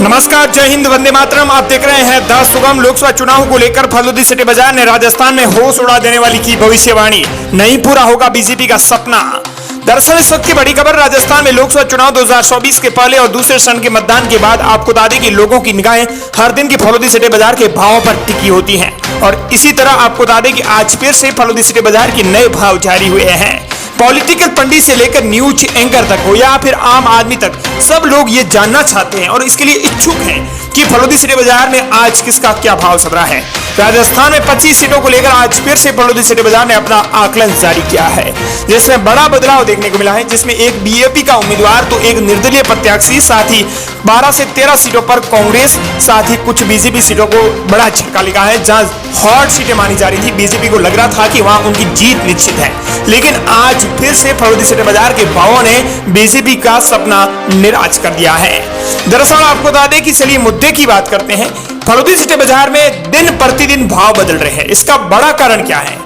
नमस्कार, जय हिंद, वंदे मातरम। आप देख रहे हैं द सुगम। लोकसभा चुनाव को लेकर फलूदी सिटी बाजार ने राजस्थान में होश उड़ा देने वाली की भविष्यवाणी। नहीं पूरा होगा बीजेपी का सपना। दरअसल इस वक्त की बड़ी खबर, राजस्थान में लोकसभा चुनाव 2024 के पहले और दूसरे चरण के मतदान के बाद आपको बता दें कि लोगों की निगाहें हर दिन की फलूदी सिटी बाजार के भावों पर टिकी होती हैं। और इसी तरह आपको बता दें कि आज फिर से फलूदी सिटी बाजार के नए भाव जारी हुए हैं। पॉलिटिकल पंडित से लेकर न्यूज एंकर तक हो या फिर आम आदमी तक, सब लोग ये जानना चाहते हैं और इसके लिए इच्छुक हैं कि फलूदी सिटी बाजार में आज किसका क्या भाव चल रहा है। राजस्थान में 25 सीटों को लेकर आज फिर से फलूदी सिटी बाजार ने अपना आकलन जारी किया है, जिसमें बड़ा बदलाव देखने को मिला है। जिसमें एक बीजेपी का उम्मीदवार तो एक निर्दलीय प्रत्याशी, साथ ही 12 से 13 सीटों पर कांग्रेस, साथ ही कुछ बीजेपी सीटों को बड़ा झटका लगा है। जहां हॉट सीटें मानी जा रही थी, बीजेपी को लग रहा था कि वहां उनकी जीत निश्चित है, लेकिन आज फिर से फलूदी सिटी बाजार के भावों ने बीजेपी का सपना निराश कर दिया है। दरअसल आपको बता दें कि चलिए मुद्दे की बात करते हैं। फलूदी सिटी बाजार में दिन प्रतिदिन भाव बदल रहे हैं। इसका बड़ा कारण क्या है?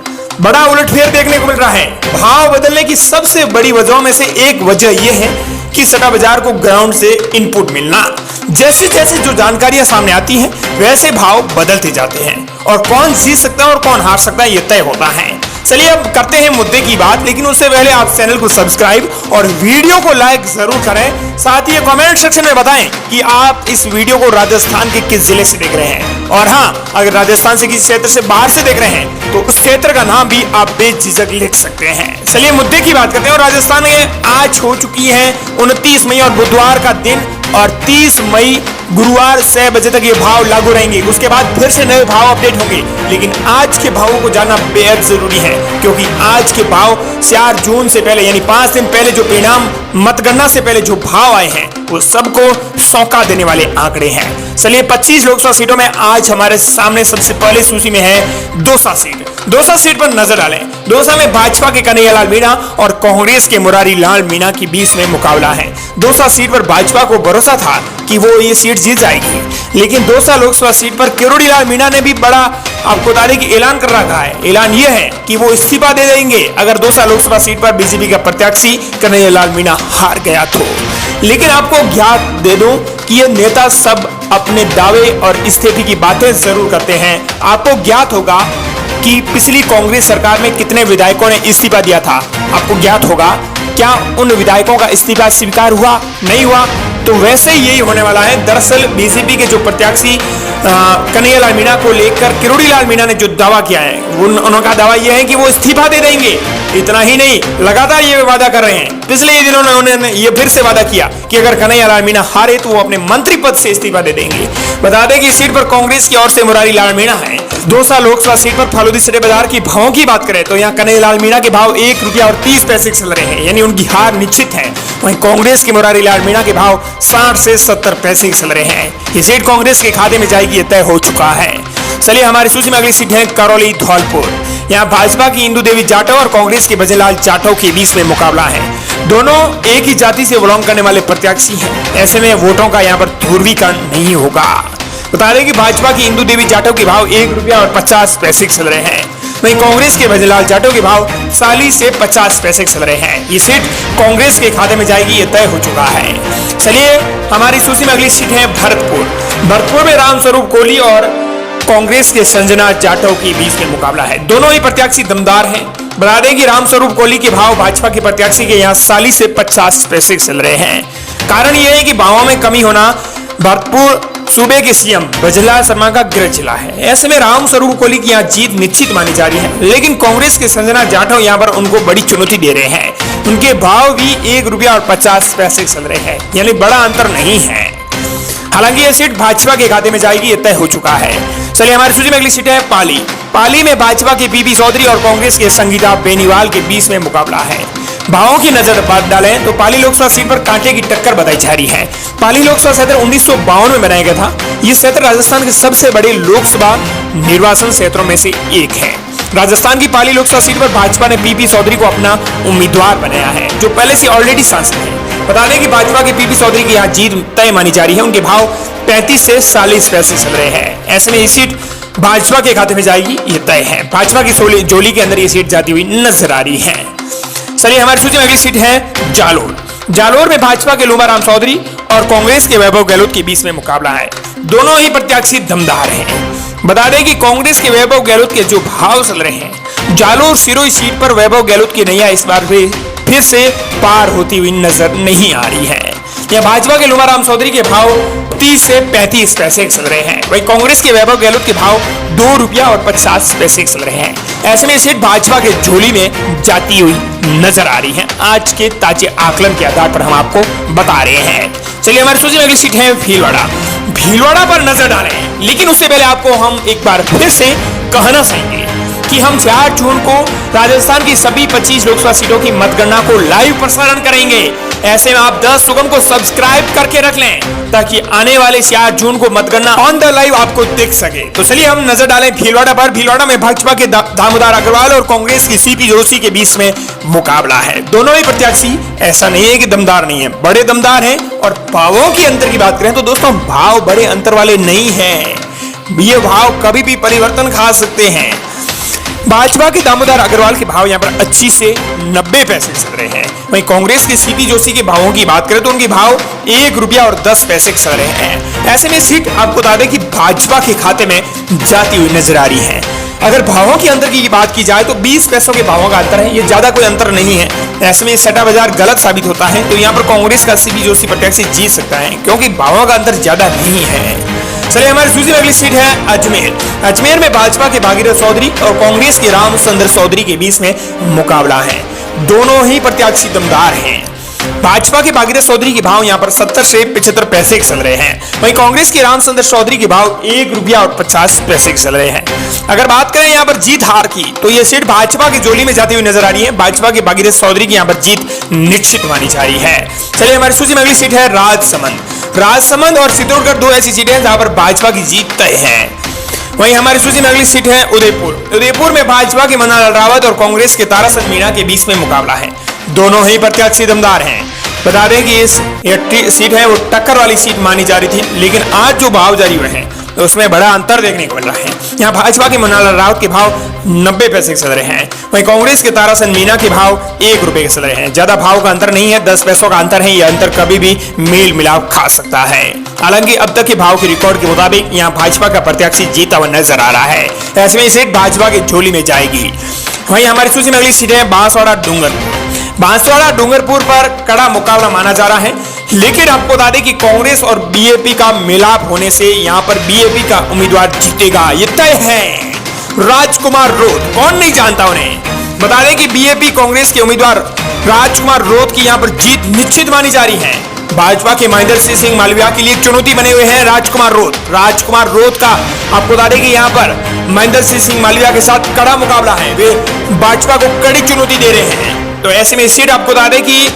बड़ा उलटफेर देखने को मिल रहा है। भाव बदलने की सबसे बड़ी वजहों में से एक वजह यह है कि सट्टा बाजार को ग्राउंड से इनपुट मिलना। जैसे जैसे जो जानकारियां सामने आती हैं, वैसे भाव बदलते जाते हैं और कौन जीत सकता है और कौन हार सकता है, यह तय होता है। चलिए अब करते हैं मुद्दे की बात, लेकिन उससे पहले आप चैनल को सब्सक्राइब और वीडियो को लाइक जरूर करें। साथ ही कमेंट सेक्शन में बताएं कि आप इस वीडियो को राजस्थान के किस जिले से देख रहे हैं। और हाँ, अगर राजस्थान से किसी क्षेत्र से बाहर से देख रहे हैं तो उस क्षेत्र का नाम भी आप बेझिझक लिख सकते हैं। चलिए मुद्दे की बात करते हैं। और राजस्थान में आज हो चुकी है 29 मई और बुधवार का दिन, और 30 मई गुरुवार 6 बजे तक ये भाव लागू रहेंगे। उसके बाद फिर से नए भाव अपडेट होंगे, लेकिन आज के भावों को जानना बेहद जरूरी है, क्योंकि आज के भाव 4 जून से पहले यानी 5 दिन पहले जो परिणाम मतगणना से पहले जो भाव आए हैं, वो सबको सौंका देने वाले आंकड़े हैं। चलिए 25 लोकसभा सीटों में आज हमारे सामने सबसे पहले सूची में है दौसा सीट। दौसा सीट पर नजर डालें। दौसा में भाजपा के कन्हैयालाल मीणा और कांग्रेस के मुरारी लाल मीणा के बीच में मुकाबला है। दौसा सीट पर भाजपा को भरोसा था कि वो ये सीट जीत जाएगी, लेकिन दौसा लोकसभा सीट पर किरोड़ी लाल मीणा ने भी बड़ा आपको बता दें कि ऐलान कर रखा है। ऐलान ये है कि वो इस्तीफा दे देंगे अगर दौसा लोकसभा सीट पर बीजेपी का प्रत्याशी कन्हैयालाल मीणा हार गया तो। लेकिन आपको ज्ञात दे दूं कि ये नेता सब अपने दावे और इस्तीफे की बातें जरूर करते हैं। आपको ज्ञात होगा कि पिछली कांग्रेस सरकार में कितने विधायकों ने इस्तीफा दिया था। आपको ज्ञात होगा, क्या उन विधायकों का इस्तीफा स्वीकार हुआ? नहीं हुआ। तो वैसे यही होने वाला है। दरअसल बीजेपी के जो प्रत्याशी कन्हैयालाल मीणा को लेकर किरोड़ी लाल मीणा ने जो दावा किया है, उनका दावा यह है कि वो इस्तीफा दे देंगे। इतना ही नहीं, लगातार ये वादा कर रहे हैं। पिछले ही दिनों में उन्होंने ये फिर से वादा किया कि अगर कन्हैयालाल मीणा हारे तो वो अपने मंत्री पद से इस्तीफा दे देंगे। बता दें कि इस सीट पर कांग्रेस की ओर से मुरारी लाल मीणा है। दौसा लोकसभा सीट पर फलूदी सिटी बाजार की भावों की बात करें तो यहाँ कन्हैयालाल मीणा के भाव 1 रुपया और 30 पैसे चल रहे हैं, यानी उनकी हार निश्चित है। वहीं कांग्रेस के मुरारी लाल मीणा के भाव 60 से 70 पैसे चल रहे हैं। ये सीट कांग्रेस के खाते में जाएगी, ये तय हो चुका है। चलिए हमारी सूची में अगली सीट है करौली धौलपुर। यहाँ भाजपा की इंदु देवी जाटव और कांग्रेस के भजनलाल जाटव के बीच में मुकाबला है। दोनों एक ही जाति से बिलोंग करने वाले प्रत्याशी हैं। ऐसे में वोटों का यहाँ पर ध्रुवीकरण नहीं होगा। बता दें कि भाजपा की इंदु देवी जाटव के भाव 1 रुपया और 50 पैसे चल रहे हैं। वहीं कांग्रेस के भजनलाल जाटव के भाव 40 से 50 पैसे चल रहे हैं। ये सीट कांग्रेस के खाते में जाएगी, ये तय हो चुका है। चलिए हमारी सूची में अगली सीट है भरतपुर। भरतपुर में रामस्वरूप कोहली और कांग्रेस के संजना जाटव के बीच में मुकाबला है। दोनों ही प्रत्याशी दमदार हैं। बता दें कि रामस्वरूप कोहली के भाव भाजपा के प्रत्याशी के यहाँ 40 से 50 पैसे चल रहे हैं। कारण यह है कि भावों में कमी होना भरतपुर सूबे के सीएम भजनलाल शर्मा का गृह जिला है। ऐसे में रामस्वरूप कोहली की यहाँ जीत निश्चित मानी जा रही है, लेकिन कांग्रेस के संजना जाटव यहाँ पर उनको बड़ी चुनौती दे रहे हैं। उनके भाव भी 1 रुपया और 50 पैसे चल रहे हैं, यानी बड़ा अंतर नहीं है। हालांकि यह सीट भाजपा के खाते में जाएगी, यह तय हो चुका है। चलिए हमारी सूची में अगली सीट है पाली। पाली में भाजपा के पीपी चौधरी और कांग्रेस के संगीता बेनीवाल के बीच में मुकाबला है। भावों की नजर डालें तो पाली लोकसभा सीट पर कांटे की टक्कर बताई जा रही है। पाली लोकसभा क्षेत्र 1952 में बनाया गया था। यह क्षेत्र राजस्थान के सबसे बड़े लोकसभा निर्वाचन क्षेत्रों में से एक है। राजस्थान की पाली लोकसभा सीट पर भाजपा ने पीपी चौधरी को अपना उम्मीदवार बनाया है, जो पहले से ऑलरेडी सांसद है। बता दें कि भाजपा के पीपी चौधरी की यहाँ जीत तय मानी जा रही है। उनके भाव 35 से 40 पैसे चल रहे हैं। ऐसे में ये सीट भाजपा के खाते में जाएगी, ये तय है। भाजपा की जोली के अंदर ये सीट जाती हुई नजर आ रही है। चलिए हमारी सूची में अगली सीट है जालोर। जालोर में भाजपा के लूमाराम चौधरी और कांग्रेस के वैभव गहलोत के बीच में मुकाबला है। दोनों ही प्रत्याशी दमदार हैं। बता दें कि कांग्रेस के वैभव गहलोत के जो भाव चल रहे हैं, जालोर सिरोही सीट पर वैभव गहलोत की नैया इस बार फिर से पार होती हुई नजर नहीं आ रही है। यह भाजपा के लूमाराम चौधरी के भाव 30 से 35 पैसे चल रहे हैं, वही कांग्रेस के वैभव गहलोत के भाव 2 रुपया और 50 पैसे चल रहे हैं। ऐसे में सीट भाजपा के झोली में जाती हुई नजर आ रही है। आज के ताजे आकलन के आधार पर हम आपको बता रहे हैं। चलिए हमारी सूची में अगली सीट है भीलवाड़ा। भीलवाड़ा पर नजर डालें, लेकिन उससे पहले आपको हम एक बार फिर से कहना चाहेंगे कि हम 4 जून को राजस्थान की सभी 25 लोकसभा सीटों की मतगणना को लाइव प्रसारण करेंगे। ऐसे में आप 10 सुगम को सब्सक्राइब करके रख लें ताकि आने वाले 4 जून को मतगणना ऑन द लाइव आपको दिख सके। तो चलिए हम नजर डालें भीलवाड़ा पर। भीलवाड़ा में भाजपा के दामोदर अग्रवाल और कांग्रेस की सीपी जोशी के बीच में मुकाबला है। दोनों ही प्रत्याशी ऐसा नहीं है कि दमदार नहीं है, बड़े दमदार हैं। और भावों की अंतर की बात करें तो दोस्तों भाव बड़े अंतर वाले नहीं हैं, ये भाव कभी भी परिवर्तन खा सकते हैं। भाजपा के दामोदर अग्रवाल के भाव यहाँ पर 80 से 90 पैसे चल रहे हैं। वहीं कांग्रेस के सीपी जोशी के भावों की बात करें तो उनके भाव 1 रुपया और 10 पैसे चल रहे हैं। ऐसे में सीट आपको बता दें कि भाजपा के खाते में जाती हुई नजर आ रही है। अगर भावों के अंतर की बात की जाए तो 20 पैसों के भावों का अंतर है, ये ज्यादा कोई अंतर नहीं है। ऐसे में सट्टा बाजार गलत साबित होता है, तो यहाँ पर कांग्रेस का सीपी जोशी प्रत्याशी जीत सकता है क्योंकि भावों का अंतर ज्यादा नहीं है। चलिए हमारी सूची में अगली सीट है अजमेर। अजमेर में भाजपा के भागीरथ चौधरी और कांग्रेस के रामचंद्र चौधरी के बीच में मुकाबला है। दोनों ही प्रत्याशी दमदार हैं। भाजपा के भागीरथ चौधरी के भाव यहाँ पर 70 से 75 पैसे चल रहे हैं, वहीं कांग्रेस के रामचंद्र चौधरी के भाव 1 रुपया और 50 पैसे चल रहे हैं। अगर बात करें यहाँ पर जीत हार की तो ये सीट भाजपा की जोली में जाती हुई नजर आ रही है। भाजपा के भागीरथ चौधरी की यहाँ पर जीत निश्चित मानी जा रही है। चलिए हमारी सूची में अगली सीट है राजसमंद। राजसमंद और चित्तौड़गढ़ 2 ऐसी सीटें हैं जहां पर भाजपा की जीत तय है। वहीं हमारी सूची में अगली सीट है उदयपुर। उदयपुर में भाजपा के मन्नालाल रावत और कांग्रेस के ताराचंद मीणा के बीच में मुकाबला है। दोनों ही प्रत्याशी दमदार हैं। बता दें कि इस सीट है वो टक्कर वाली सीट मानी जा रही थी, लेकिन आज जो भाव जारी हुए हैं तो उसमें बड़ा अंतर देखने को मिल रहा है। यहाँ भाजपा के मन्नालाल रावत के भाव 90 पैसे चल रहे हैं, वहीं कांग्रेस के ताराचंद मीणा के भाव 1 रुपए के चल रहे हैं। ज्यादा भाव का अंतर नहीं है, 10 पैसों का अंतर है। यह अंतर कभी भी मेल मिलाप खा सकता है। हालांकि अब तक के भाव के रिकॉर्ड के मुताबिक यहाँ भाजपा का प्रत्याशी जीता हुआ नजर आ रहा है। ऐसे में सीट भाजपा की झोली में जाएगी। वहीं हमारी सूची में अगली सीट है बांसवाड़ा डूंगरपुर। बांसवाड़ा डूंगरपुर पर कड़ा मुकाबला माना जा रहा है, लेकिन आपको बता दें कि कांग्रेस और बीएपी का मिलाप होने से यहां पर बीएपी का उम्मीदवार जीतेगा, ये तय है। राजकुमार रोत, कौन नहीं जानता उन्हें। बता दें कि बीएपी कांग्रेस के उम्मीदवार राजकुमार रोत की यहां पर जीत निश्चित मानी जा रही है। भाजपा के महेंद्र सिंह मालविया के लिए चुनौती बने हुए हैं राजकुमार रोत। राजकुमार रोत का आपको बता दें कि यहाँ पर महेंद्र सिंह मालविया के साथ कड़ा मुकाबला है, वे भाजपा को कड़ी चुनौती दे रहे हैं। तो ऐसे में सीट आपको बता दें कि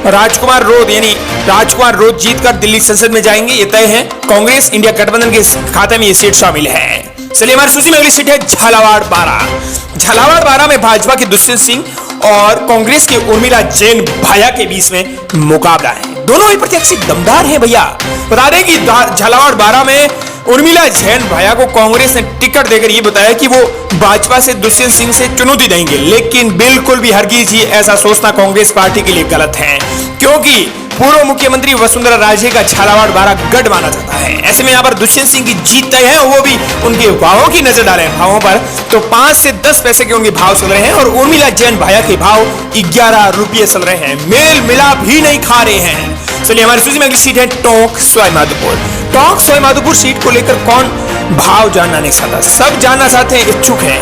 राजकुमार रोत यानी राजकुमार रोत जीतकर दिल्ली संसद में जाएंगे, ये तय है। कांग्रेस इंडिया गठबंधन के खाते में ये सीट शामिल है। चलिए हमारी सूची में अगली सीट है झालावाड़ 12। झालावाड़ 12 में भाजपा के दुष्यंत सिंह और कांग्रेस के उर्मिला जैन भाया के बीच में मुकाबला है। दोनों ही प्रत्याशी दमदार हैं भैया। बता दें कि झालावाड़ 12 में उर्मिला जैन भाया को कांग्रेस ने टिकट देकर ये बताया कि वो भाजपा से दुष्यंत सिंह से चुनौती देंगे, लेकिन बिल्कुल भी हरगिज ही ऐसा सोचना कांग्रेस पार्टी के लिए गलत है, क्योंकि पूर्व मुख्यमंत्री वसुंधरा राजे का झालावाड़ 12 गढ़ माना जाता है। ऐसे में यहाँ पर दुष्यंत सिंह की जीत तय है, वो भी उनके भावों की नजर डालें भावों पर तो 5 से 10 पैसे के उनके भाव चल रहे हैं और उर्मिला जैन भाया के भाव 11 रुपये चल रहे हैं, मेल मिलाप ही नहीं खा रहे हैं। चलिए हमारी सूची में अगली सीट है टोंक सवाईमाधोपुर। टोंक सवाईमाधोपुर सीट को लेकर कौन भाव जानना नहीं चाहता, सब जानना चाहते हैं, इच्छुक हैं,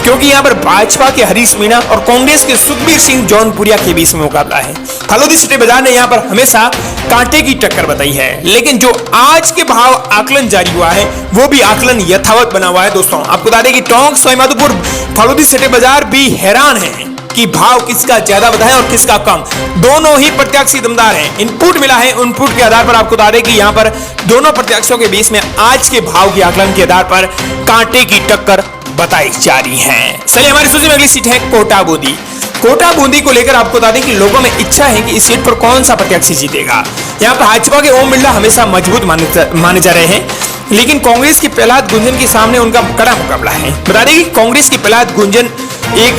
क्योंकि यहाँ पर भाजपा के हरीश मीणा और कांग्रेस के सुखबीर सिंह जौनपुरिया के बीच में मुकाबला है। फलोदी सिटी बाजार ने यहाँ पर हमेशा कांटे की टक्कर बताई है, लेकिन जो आज के भाव आकलन जारी हुआ है वो भी आकलन यथावत बना हुआ है। दोस्तों आपको बता दें कि टोंक सवाईमाधोपुर फलोदी सिटी बाजार भी हैरान है कि भाव किसका ज्यादा बताएं और किसका कम। दोनों ही प्रत्याशी दमदार हैं। इनपुट मिला है, इनपुट के आधार पर आपको बता दें कि यहाँ पर दोनों प्रत्याशियों के बीच में आज के भाव के आकलन के आधार पर कांटे की टक्कर बताई जा रही है। चलिए हमारी सूची में अगली सीट है कोटा बूंदी। कोटा बूंदी को लेकर आपको बता दें कि लोगों में इच्छा है कि इस सीट पर कौन सा प्रत्याशी जीतेगा। यहाँ पर भाजपा के ओम बिरला हमेशा मजबूत माने जा रहे हैं, लेकिन कांग्रेस की प्रहलाद गुंजन के सामने उनका कड़ा मुकाबला है। बता दें कि कांग्रेस की प्रहलाद गुंजन एक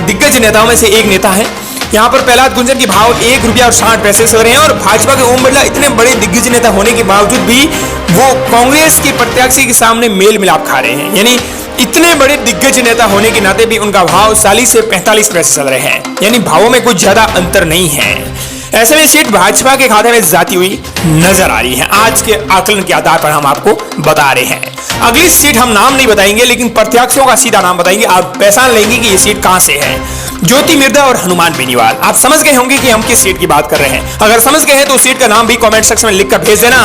दिग्गज नेताओं में से एक नेता है। यहाँ पर प्रहलाद गुंजन के भाव 1 रुपया और 60 पैसे चल रहे हैं। और भाजपा के ओम बिरला इतने बड़े दिग्गज नेता होने के बावजूद भी वो कांग्रेस के प्रत्याशी के सामने मेल मिलाप खा रहे हैं, यानी इतने बड़े दिग्गज नेता होने के नाते भी उनका भाव 40 से 45 पैसे चल रहे हैं, यानी भावों में कुछ ज्यादा अंतर नहीं है। ऐसे में सीट भाजपा के खाते में जाती हुई नजर आ रही है। आज के आकलन के आधार पर हम आपको बता रहे हैं। अगली सीट हम नाम नहीं बताएंगे, लेकिन प्रत्याशियों का सीधा नाम बताएंगे, आप पहचान लेंगे कि ये सीट कहां से है। ज्योति मिर्धा और हनुमान बेनीवाल। आप समझ गए होंगे कि हम किस सीट की बात कर रहे हैं। अगर समझ गए हैं तो सीट का नाम भी कमेंट सेक्शन में लिखकर भेज देना।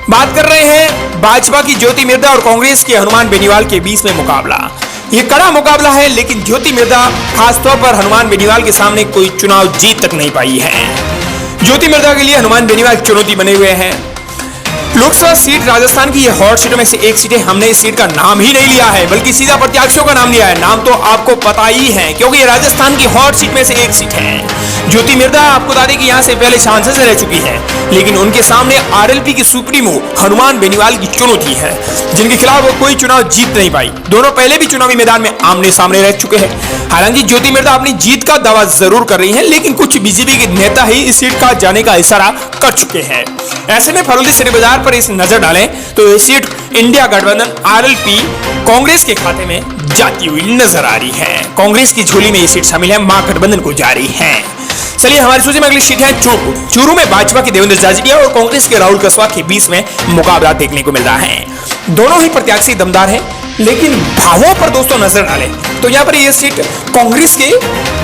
बात कर रहे हैं भाजपा की ज्योति मिर्धा और कांग्रेस के हनुमान बेनीवाल के बीच में मुकाबला। ये कड़ा मुकाबला है, लेकिन ज्योति मिर्धा खासतौर पर हनुमान बेनीवाल के सामने कोई चुनाव जीत तक नहीं पाई है। ज्योति मिर्धा के लिए हनुमान बेनीवाल चुनौती बने हुए हैं। लोकसभा सीट राजस्थान की ये हॉट सीटों में से एक सीट है। हमने इस सीट का नाम ही नहीं लिया है, बल्कि सीधा प्रत्याशियों का नाम लिया है। नाम तो आपको पता ही है, क्योंकि ये राजस्थान की हॉट सीट में से एक सीट है। ज्योति मिर्धा आपको बता दें कि यहां से पहले सांसद रह चुकी है, लेकिन उनके सामने आरएलपी की सुप्रीमो हनुमान बेनीवाल की चुनौती है, जिनके खिलाफ वो कोई चुनाव जीत नहीं पाई। दोनों पहले भी चुनावी मैदान में आमने सामने रह चुके हैं। हालांकि ज्योति मिर्धा अपनी जीत का दावा जरूर कर रही है, लेकिन कुछ बीजेपी के नेता ही इस सीट का जाने का इशारा कर चुके हैं। ऐसे में फरोल्दी सिटी बाजार पर इस नजर डालें तो ये सीट इंडिया गठबंधन आरएलपी कांग्रेस के खाते में जाती हुई नजर आ रही है। कांग्रेस की झोली में ये सीट शामिल है, महागठबंधन को जा रही है। चलिए हमारी सूची में अगली सीट है चूरू। चूरू में भाजपा के देवेंद्र जाजरिया और कांग्रेस के राहुल कस्वाल के बीच में मुकाबला देखने को मिल रहा है। दोनों ही प्रत्याशी दमदार हैं, लेकिन भावों पर दोस्तों नजर डालें तो यहाँ पर यह सीट कांग्रेस के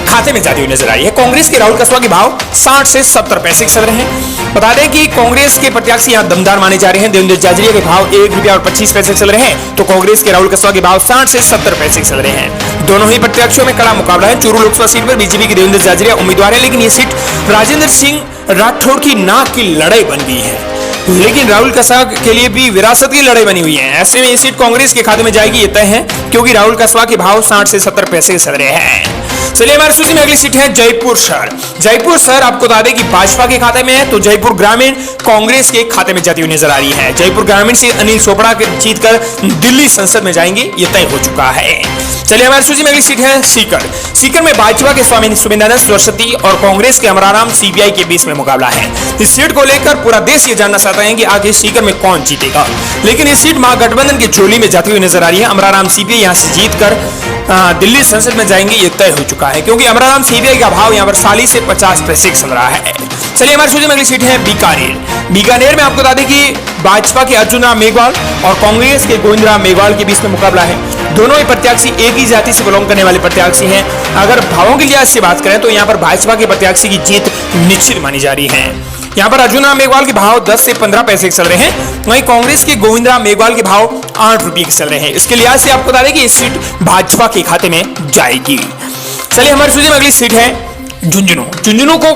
खाते में जाती हुई नजर आई है। कांग्रेस के राहुल कस्वाल के भाव 60 से 70 पैसे चल रहे हैं। बता दें कि कांग्रेस के प्रत्याशी यहाँ दमदार माने जा रहे हैं। देवेंद्र जाजरिया के भाव 1 रुपया और 25 पैसे चल रहे हैं, तो कांग्रेस के राहुल कस्वाल के भाव 60 से 70 पैसे चल रहे हैं। दोनों ही प्रत्याशियों में कड़ा मुकाबला है। चूरू लोकसभा सीट पर बीजेपी के देवेंद्र जाजरिया उम्मीदवार है, लेकिन ये सीट राजेंद्र सिंह राठौड़ की नाक की लड़ाई बन गई है। लेकिन राहुल कस्वाल के लिए भी विरासत की लड़ाई बनी हुई है। ऐसे में ये सीट कांग्रेस के खाते में जाएगी, ये तय है, क्योंकि राहुल कस्वाल के भाव 60 से 70 पैसे चल रहे हैं। चलिए हमारी सूची में अगली सीट है जयपुर शहर। जयपुर शहर आपको बता दें कि भाजपा के खाते में है, तो जयपुर ग्रामीण कांग्रेस के खाते में जाती हुई नजर आ रही है। जयपुर ग्रामीण से अनिल चोपड़ा जीतकर दिल्ली संसद में जाएंगे, ये तय हो चुका है। चलिए हमारी सूची में अगली सीट है सीकर। सीकर में भाजपा के स्वामी सुमेंद्रानंद सरस्वती और कांग्रेस के अमराराम सीपीआई के बीच में मुकाबला है। इस सीट को लेकर पूरा देश ये जानना चाहता है कि आखिर सीकर में कौन जीतेगा, लेकिन ये सीट महागठबंधन की झोली में जाती हुई नजर आ रही है। अमराराम सीपीआई यहां से जीतकर दिल्ली संसद में जाएंगे, ये तय हो चुका है, क्योंकि अमराराम सीपीआई का भाव यहां पर 40 से 50 पैसे चल रहा है। चलिए हमारी सूची में अगली सीट है बीकानेर। बीकानेर में आपको बता दें कि भाजपा के अर्जुन राम मेघवाल और कांग्रेस के गोविंद राम मेघवाल के बीच में मुकाबला है। दोनों ही प्रत्याशी एक ही जाति से बिलोंग करने वाले प्रत्याशी हैं। अगर भावों की लिहाज से बात करें तो यहाँ पर भाजपा के प्रत्याशी की जीत निश्चित मानी जा रही है। यहाँ पर अर्जुन राम मेघवाल के भाव 10 से 15 पैसे चल रहे हैं, वहीं कांग्रेस के गोविंद राम मेघवाल के भाव 8 रुपये के चल रहे हैं। इसके लिहाज से आपको बता दें कि इस सीट भाजपा के खाते में जाएगी। चलिए हमारी सूची में अगली सीट है झुंझुनू। झुंझुनू को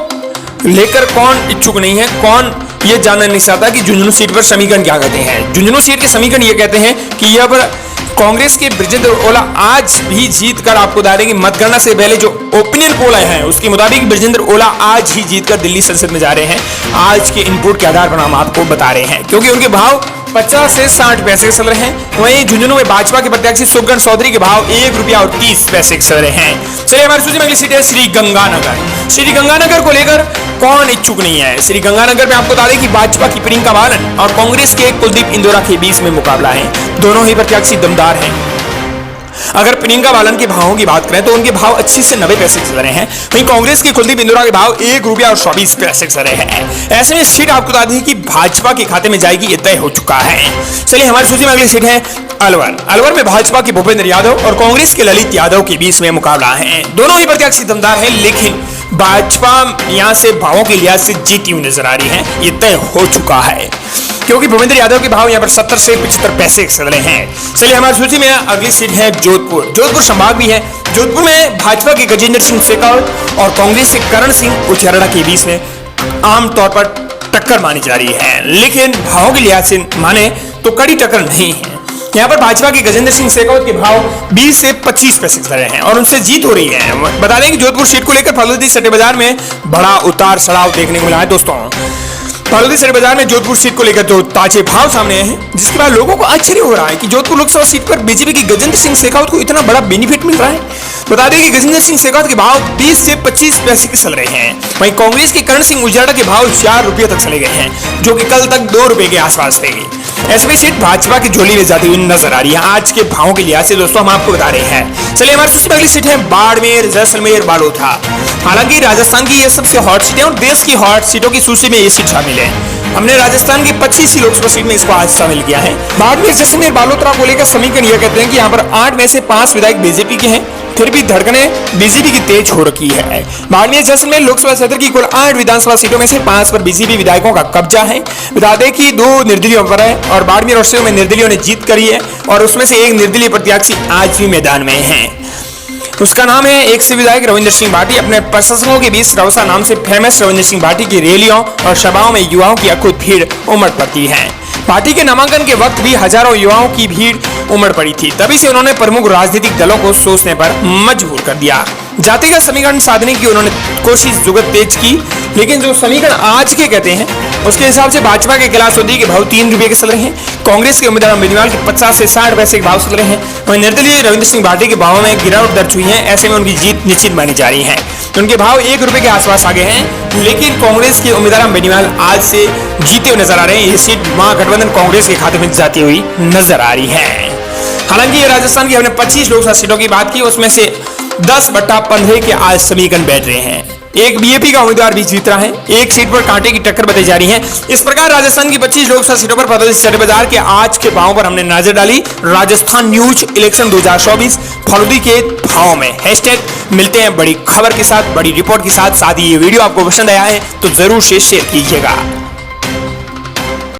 लेकर कौन इच्छुक नहीं है, कौन ये जानना नहीं चाहता कि झुंझुनू सीट पर समीकरण क्या कहते हैं। झुंझुनू सीट के समीकरण ये कहते हैं कि यह पर कांग्रेस के ब्रजेंद्र ओला आज भी जीतकर आपको बता दें कि मतगणना से पहले जो ओपिनियन पोल आए हैं उसके मुताबिक ब्रजेंद्र ओला आज ही जीतकर दिल्ली संसद में जा रहे हैं। आज के इनपुट के आधार पर हम आपको बता रहे हैं, क्योंकि उनके भाव 50 से 60 पैसे चल रहे हैं। वहीं झुंझुनू में भाजपा के प्रत्याशी सुगन चौधरी के भाव 1 रुपया और 30 पैसे चल रहे हैं। चलिए हमारी सूची में अगली सीट है श्री गंगानगर। श्री गंगानगर को लेकर कौन इच्छुक नहीं है। श्री गंगानगर में आपको बता दें कि भाजपा की प्रियंका बालन और कांग्रेस के कुलदीप इंदौरा के बीच में मुकाबला है। दोनों ही प्रत्याशी दमदार हैं। अगर प्रियंका बालन के भावों की बात करें तो उनके भाव 80 से 90 पैसे चल रहे हैं, वहीं कांग्रेस के कुलदीप इंदौरा के भाव 1 रुपया और 24 पैसे चल रहे हैं। ऐसे में सीट आपको बता दें कि भाजपा के खाते में जाएगी, ये तय हो चुका है। चलिए हमारी सूची में अगली सीट है अलवर। अलवर में भाजपा के भूपेंद्र यादव और कांग्रेस के ललित यादव के बीच में मुकाबला है। दोनों ही प्रत्याशी दमदार हैं, लेकिन भाजपा यहां से भावों के लिहाज से जीती हुई नजर आ रही है, ये तय हो चुका है, क्योंकि भूपेंद्र यादव के भाव यहाँ पर 70 से 75 पैसे चल रहे हैं। चलिए हमारी सूची में अगली सीट है जोधपुर। जोधपुर संभाग भी है। जोधपुर में भाजपा के गजेंद्र सिंह शेखावत और कांग्रेस के करण सिंह उचेहरा के बीच में आमतौर पर टक्कर मानी जा रही है, लेकिन भावों के लिहाज से माने तो कड़ी टक्कर नहीं है। यहाँ पर भाजपा के गजेंद्र सिंह शेखावत के भाव 20 से 25 पैसे चल रहे हैं और उनसे जीत हो रही है। बता दें कि जोधपुर सीट को लेकर फलोदी सट्टे बाजार में बड़ा उतार चढ़ाव देखने को मिला है दोस्तों। फलोदी शेयर बाजार में जोधपुर सीट को लेकर जो ताजे भाव सामने आए हैं, जिसके बाद लोगों को आश्चर्य हो रहा है कि जोधपुर लोकसभा सीट पर बीजेपी की गजेंद्र सिंह शेखावत को इतना बड़ा बेनिफिट मिल रहा है। बता दें कि गजेंद्र सिंह शेखावत के भाव 20 से 25 पैसे के चल रहे हैं। वहीं कांग्रेस के करण सिंह उजाड़ा के भाव 4 रुपये तक चले गए हैं, जो कि कल तक 2 रुपए के आसपास थे। ऐसी सीट भाजपा की झोली में जाती हुई नजर आ रही है। आज के भावों के लिहाज से दोस्तों हम आपको बता रहे हैं। चलिए हमारी सबसे पहली सीट है बाड़मेर, जैसलमेर, बालोतरा। हालांकि राजस्थान की ये सबसे हॉट सीट है और देश की हॉट सीटों की सूची में ये सीट शामिल है। हमने राजस्थान की 25 लोकसभा सीट में इसको आज शामिल किया है। बाड़मेर, जैसलमेर, बालोतरा को लेकर समीकरण यह कहते हैं कि यहाँ पर 8 में से 5 विधायक बीजेपी के हैं, फिर भी धड़कनें बीजेपी की तेज हो रखी है। बाड़मेर जैसलमेर लोकसभा क्षेत्र की कुल 8 विधानसभा सीटों में से 5 पर बीजेपी विधायकों का कब्जा है। बता दें कि 2 निर्दलीयों पर है और बाड़मेर और सेव में निर्दलीयों ने जीत करी है और उसमें से एक निर्दलीय प्रत्याशी आज भी मैदान में है। उसका नाम है एक से विधायक रविंद्र सिंह भाटी। अपने प्रशंसकों के बीच रवसा नाम से फेमस रविंद्र सिंह भाटी की रैलियों और सभाओं में युवाओं की अकुत भीड़ उमड़ पड़ती है। पार्टी के नामांकन के वक्त भी हजारों युवाओं की भीड़ उमड़ पड़ी थी, तभी से उन्होंने प्रमुख राजनीतिक दलों को सोचने पर मजबूर कर दिया। जातिगत समीकरण साधने की उन्होंने कोशिश जुगत तेज की, लेकिन जो समीकरण आज के कहते हैं उसके हिसाब से भाजपा के कैलाश सोधी के भाव 3 रुपए के चल रहे हैं, कांग्रेस के उम्मीदवार बेनीवाल के 50 से 60 पैसे के भाव चल रहे हैं। वहीं निर्दलीय रविंद्र सिंह भाटी के भावों में गिरावट दर्ज हुई है। ऐसे में उनकी जीत निश्चित मानी जा रही है। उनके भाव 1 रुपए के आसपास आ गए हैं, लेकिन कांग्रेस के उम्मीदवार बेनीवाल आज से जीते हुए नजर आ रहे हैं। ये सीट महागठबंधन कांग्रेस के खाते में जाती हुई नजर आ रही है। हालांकि ये राजस्थान की हमने 25 लोकसभा सीटों की बात की, उसमें से 10/15 के आज समीकरण बैठ रहे हैं। एक बीजेपी का उम्मीदवार भी जीत रहा है, एक सीट पर कांटे की टक्कर बताई जा रही है। इस प्रकार राजस्थान की 25 लोकसभा सीटों पर फलोदी शेयर बाजार के आज के भावों पर हमने नजर डाली। राजस्थान न्यूज इलेक्शन 2024 फलोदी के भाव में हैशटैग मिलते हैं बड़ी खबर के साथ, बड़ी रिपोर्ट के साथ। साथ ही ये वीडियो आपको पसंद आया है तो जरूर से शेयर कीजिएगा।